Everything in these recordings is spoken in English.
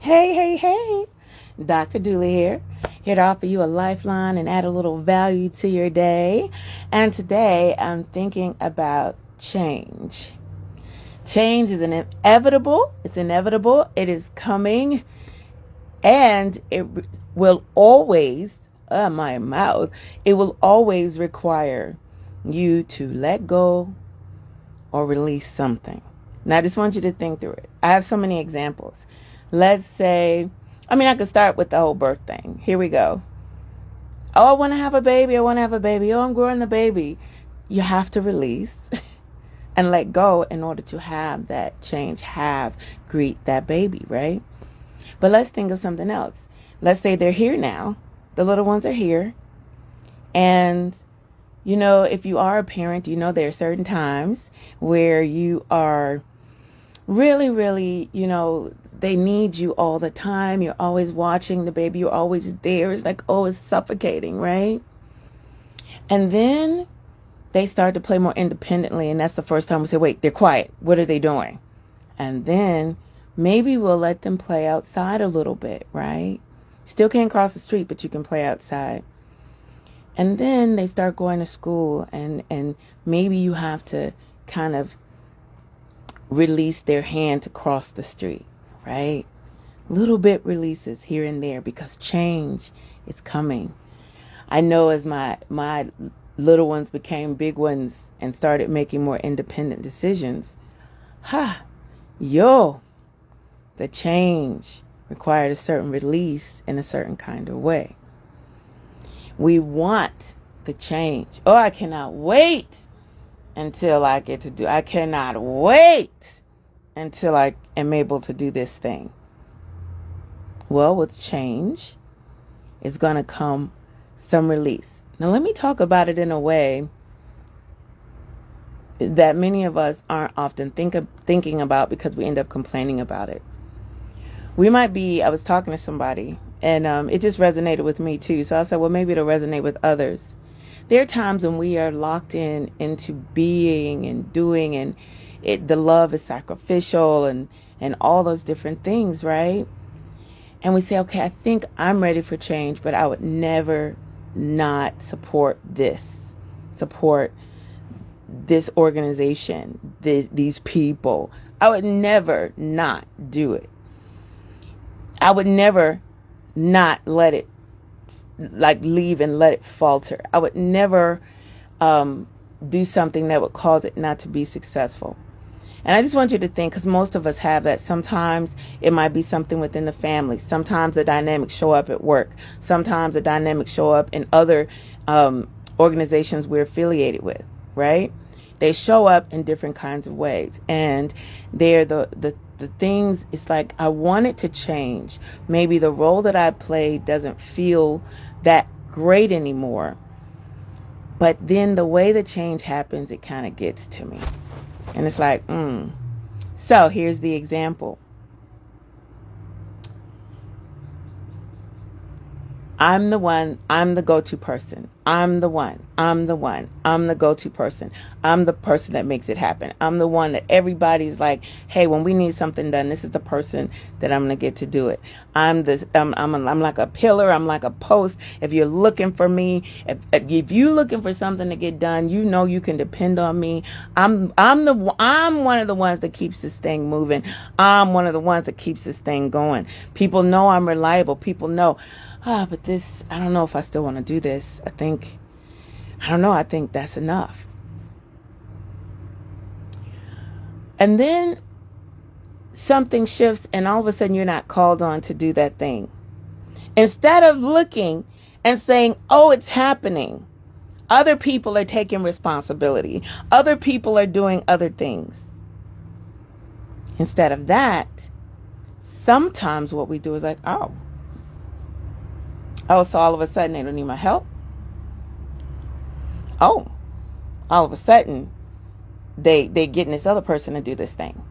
Hey. Dr. Doula here to offer you a lifeline and add a little value to your day. And today I'm thinking about change. Change is inevitable. It's inevitable. It is coming. And it will always, it will always require you to let go or release something. Now, I just want you to think through it. I have so many examples. Let's say, I could start with the whole birth thing. Here we go. Oh, I want to have a baby. Oh, I'm growing the baby. You have to release and let go in order to have that change, greet that baby, right? But let's think of something else. Let's say they're here now. The little ones are here. And, if you are a parent, there are certain times where you are really, they need you all the time. You're always watching the baby. You're always there. It's like, it's suffocating, right? And then they start to play more independently. And that's the first time we say, wait, they're quiet. What are they doing? And then maybe we'll let them play outside a little bit, right? Still can't cross the street, but you can play outside. And then they start going to school, and maybe you have to kind of release their hand to cross the street, right? Little bit releases here and there because change is coming. I know as my little ones became big ones and started making more independent decisions, the change required a certain release in a certain kind of way. We want the change. Oh, I cannot wait until I get to do. I cannot wait until I am able to do this thing. Well, with change, it's going to come some release. Now, let me talk about it in a way that many of us aren't often thinking about because we end up complaining about it. I was talking to somebody, and it just resonated with me too. So I said, well, maybe it'll resonate with others. There are times when we are locked into being and doing, and the love is sacrificial and all those different things, right? And we say, okay, I think I'm ready for change, but I would never not support this organization, these people. I would never not do it. I would never not let it leave and let it falter. I would never do something that would cause it not to be successful. And I just want you to think, because most of us have that. Sometimes it might be something within the family. Sometimes the dynamics show up at work. Sometimes the dynamics show up in other organizations we're affiliated with, right? They show up in different kinds of ways. And they're the things, it's like I want it to change. Maybe the role that I played doesn't feel that great anymore. But then the way the change happens, it kind of gets to me. And it's like, So here's the example. I'm the go-to person. I'm the go-to person. I'm the person that makes it happen. I'm the one that everybody's like, hey, when we need something done, this is the person that I'm going to get to do it. I'm like a pillar. I'm like a post. If you're looking for me, if you're looking for something to get done, you can depend on me. I'm one of the ones that keeps this thing moving. I'm one of the ones that keeps this thing going. People know I'm reliable. People know, but this, I don't know if I still want to do this. I think that's enough. And then something shifts and all of a sudden you're not called on to do that thing. Instead of looking and saying, oh, it's happening. Other people are taking responsibility. Other people are doing other things. Instead of that, sometimes what we do is like, so all of a sudden they don't need my help. All of a sudden they getting this other person to do this thing.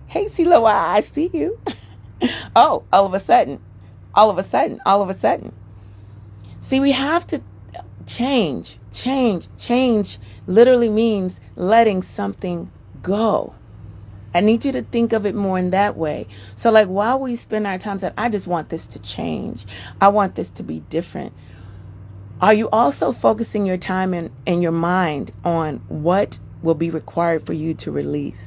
Hey, CeeLo, I see you. All of a sudden. See, we have to change. Change literally means letting something go. I need you to think of it more in that way. So like while we spend our time saying, I just want this to change, I want this to be different, are you also focusing your time and your mind on what will be required for you to release?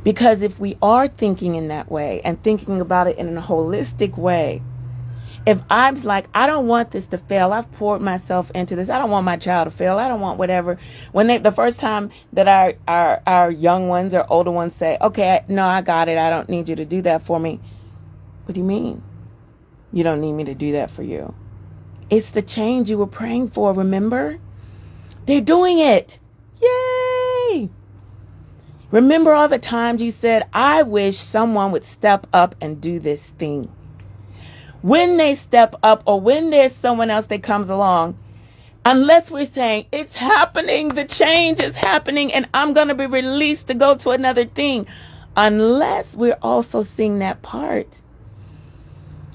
Because if we are thinking in that way and thinking about it in a holistic way, if I'm like, I don't want this to fail, I've poured myself into this, I don't want my child to fail, I don't want whatever. When the first time that our young ones or older ones say, okay, no, I got it, I don't need you to do that for me. What do you mean? You don't need me to do that for you? It's the change you were praying for, remember? They're doing it. Yay! Remember all the times you said, I wish someone would step up and do this thing. When they step up or when there's someone else that comes along, unless we're saying, it's happening, the change is happening, and I'm going to be released to go to another thing, unless we're also seeing that part,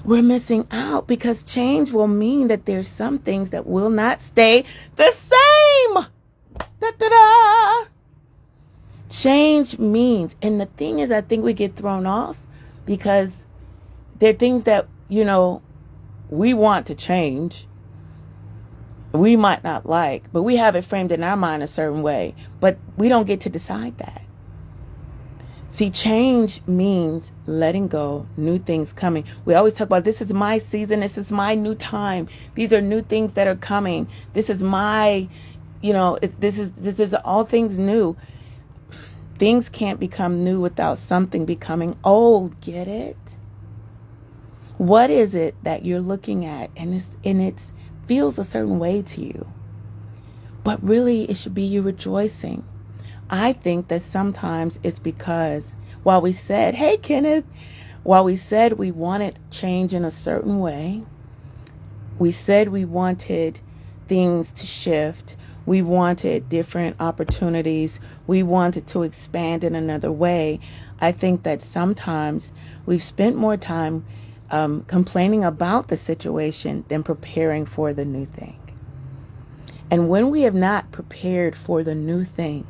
we're missing out, because change will mean that there's some things that will not stay the same. Da-da-da. Change means, and the thing is, I think we get thrown off because there are things that, we want to change. We might not like, but we have it framed in our mind a certain way, but we don't get to decide that. See, change means letting go, new things coming. We always talk about, this is my season, this is my new time. These are new things that are coming. This is my, this is all things new. Things can't become new without something becoming old. Get it? What is it that you're looking at and it feels a certain way to you? But really, it should be you rejoicing. I think that sometimes it's because while we said, hey, Kenneth, while we said we wanted change in a certain way, we said we wanted things to shift, we wanted different opportunities, we wanted to expand in another way, I think that sometimes we've spent more time complaining about the situation than preparing for the new thing. And when we have not prepared for the new thing,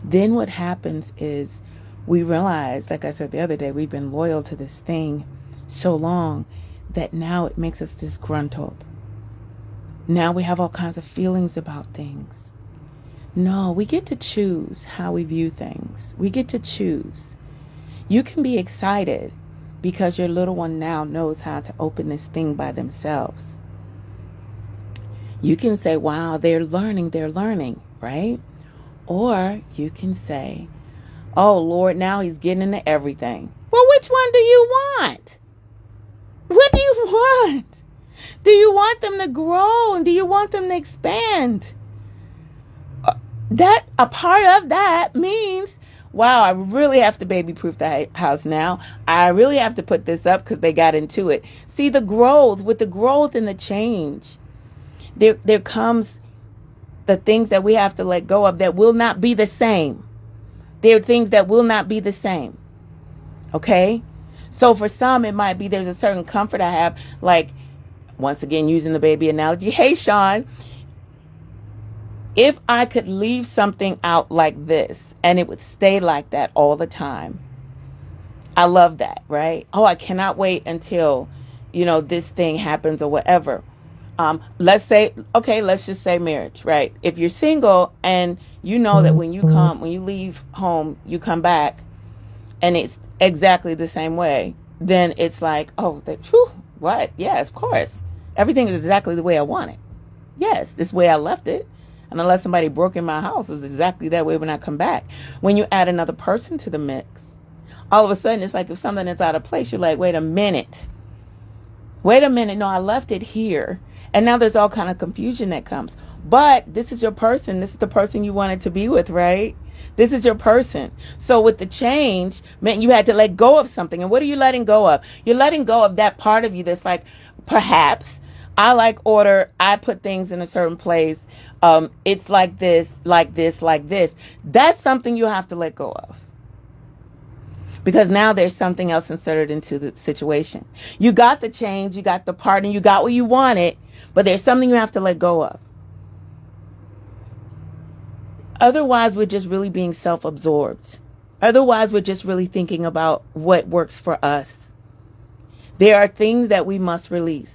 then what happens is we realize, like I said the other day, we've been loyal to this thing so long that now it makes us disgruntled. Now we have all kinds of feelings about things. No, we get to choose how we view things. We get to choose. You can be excited because your little one now knows how to open this thing by themselves. You can say, wow, they're learning, right? Or you can say, oh, Lord, now he's getting into everything. Well, which one do you want? What do you want? Do you want them to grow? And do you want them to expand? That a part of that means, wow, I really have to baby-proof the house now. I really have to put this up because they got into it. See, with the growth and the change, there comes the things that we have to let go of that will not be the same. There are things that will not be the same. Okay? So for some, it might be there's a certain comfort I have, like, once again, using the baby analogy. Hey, Sean, if I could leave something out like this and it would stay like that all the time, I love that, right? Oh, I cannot wait until, this thing happens or whatever. Let's just say marriage, right? If you're single and you know that when you leave home, you come back and it's exactly the same way, then it's like, oh, what? Yes, of course. Everything is exactly the way I want it. Yes, this way I left it. And unless somebody broke in my house, it's exactly that way when I come back. When you add another person to the mix, all of a sudden it's like if something is out of place, you're like, wait a minute. No, I left it here. And now there's all kind of confusion that comes. But this is your person. This is the person you wanted to be with, right? This is your person. So with the change, meant you had to let go of something. And what are you letting go of? You're letting go of that part of you that's like, perhaps, I like order. I put things in a certain place. It's like this, like this, like this. That's something you have to let go of. Because now there's something else inserted into the situation. You got the change, you got the part, and you got what you wanted, but there's something you have to let go of. Otherwise, we're just really being self-absorbed. Otherwise, we're just really thinking about what works for us. There are things that we must release.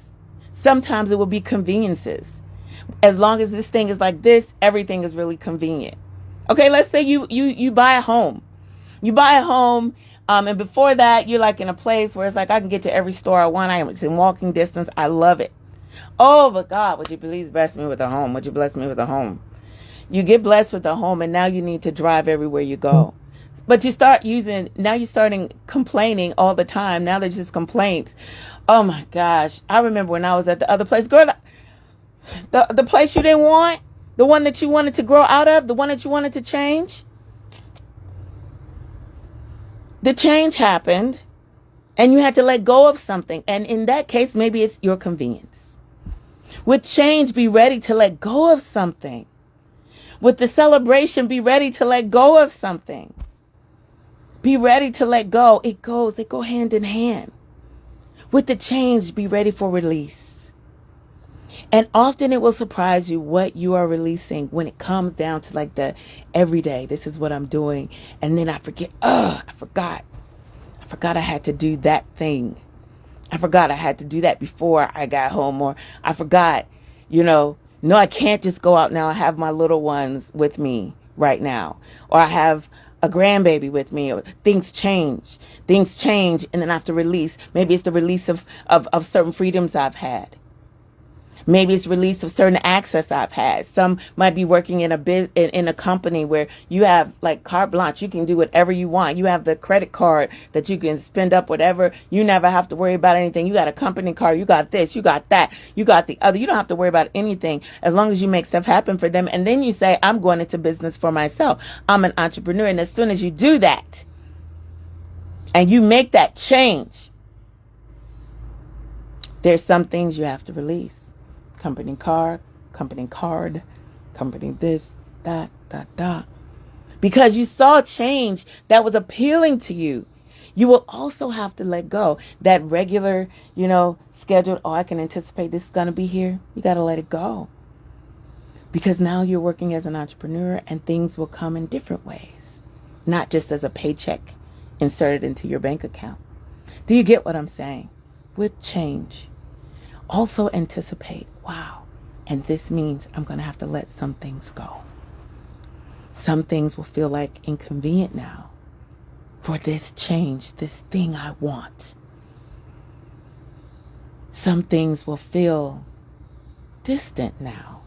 Sometimes it will be conveniences. As long as this thing is like this, everything is really convenient. Okay, let's say you buy a home. You buy a home, and before that, you're like in a place where it's like, I can get to every store I want. I am in walking distance. I love it. Oh, but God, would you please bless me with a home? Would you bless me with a home? You get blessed with a home, and now you need to drive everywhere you go. But now you're starting complaining all the time. Now they're just complaints. Oh my gosh. I remember when I was at the other place. Girl, the place you didn't want, the one that you wanted to grow out of, the one that you wanted to change. The change happened, and you had to let go of something. And in that case, maybe it's your convenience. With change, be ready to let go of something. With the celebration, be ready to let go of something. Be ready to let go. They go hand in hand. With the change, be ready for release. And often it will surprise you what you are releasing when it comes down to like the everyday. This is what I'm doing. And then I forget. I forgot I had to do that thing. I forgot I had to do that before I got home. Or I forgot, no, I can't just go out now. I have my little ones with me right now. Or I have a grandbaby with me. Or things change. And then I have to release. Maybe it's the release of certain freedoms I've had. Maybe it's release of certain access I've had. Some might be working in a company where you have like carte blanche. You can do whatever you want. You have the credit card that you can spend up whatever. You never have to worry about anything. You got a company card. You got this. You got that. You got the other. You don't have to worry about anything as long as you make stuff happen for them. And then you say, I'm going into business for myself. I'm an entrepreneur. And as soon as you do that and you make that change, there's some things you have to release. Company car, company card, company this, that. Because you saw change that was appealing to you. You will also have to let go. That regular, scheduled, I can anticipate this is going to be here. You got to let it go. Because now you're working as an entrepreneur and things will come in different ways. Not just as a paycheck inserted into your bank account. Do you get what I'm saying? With change. Also anticipate, wow, and this means I'm going to have to let some things go. Some things will feel like inconvenient now for this change, this thing I want. Some things will feel distant now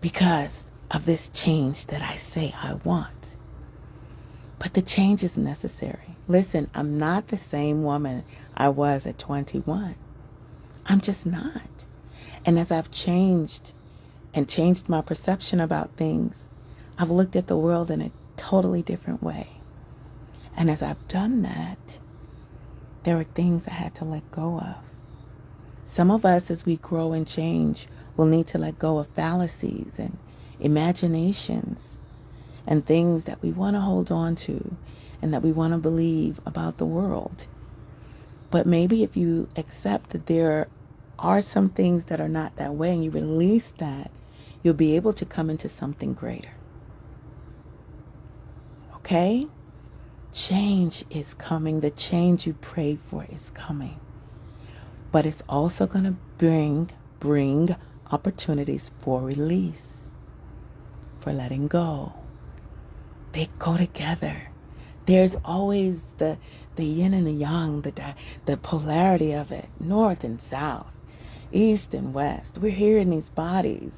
because of this change that I say I want. But the change is necessary. Listen, I'm not the same woman I was at 21. I'm just not. And as I've changed my perception about things, I've looked at the world in a totally different way. And as I've done that, there are things I had to let go of. Some of us, as we grow and change, will need to let go of fallacies and imaginations and things that we want to hold on to and that we want to believe about the world. But maybe if you accept that there are some things that are not that way and you release that, you'll be able to come into something greater. Okay? Change is coming. The change you prayed for is coming. But it's also going to bring opportunities for release, for letting go. They go together. There's always the yin and the yang, the polarity of it, north and south, east and west. We're here in these bodies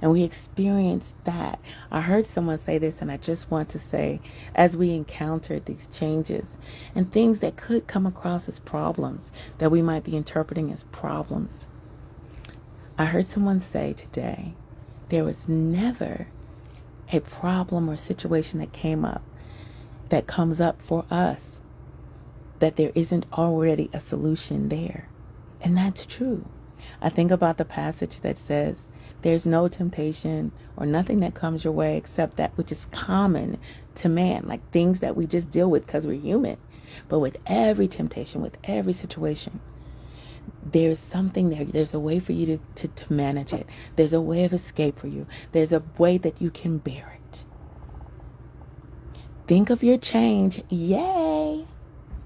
and we experience that. I heard someone say this, and I just want to say, as we encounter these changes and things that could come across as problems, that we might be interpreting as problems, I heard someone say today, there was never a problem or situation that comes up for us that there isn't already a solution there. And that's true. I think about the passage that says, there's no temptation or nothing that comes your way except that which is common to man, like things that we just deal with because we're human. But with every temptation, with every situation, there's something there. There's a way for you to manage it. There's a way of escape for you. There's a way that you can bear it. think of your change. Yay!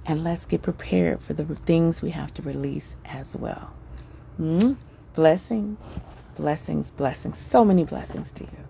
And let's get prepared for the things we have to release as well. Blessings, blessings, blessings. So many blessings to you.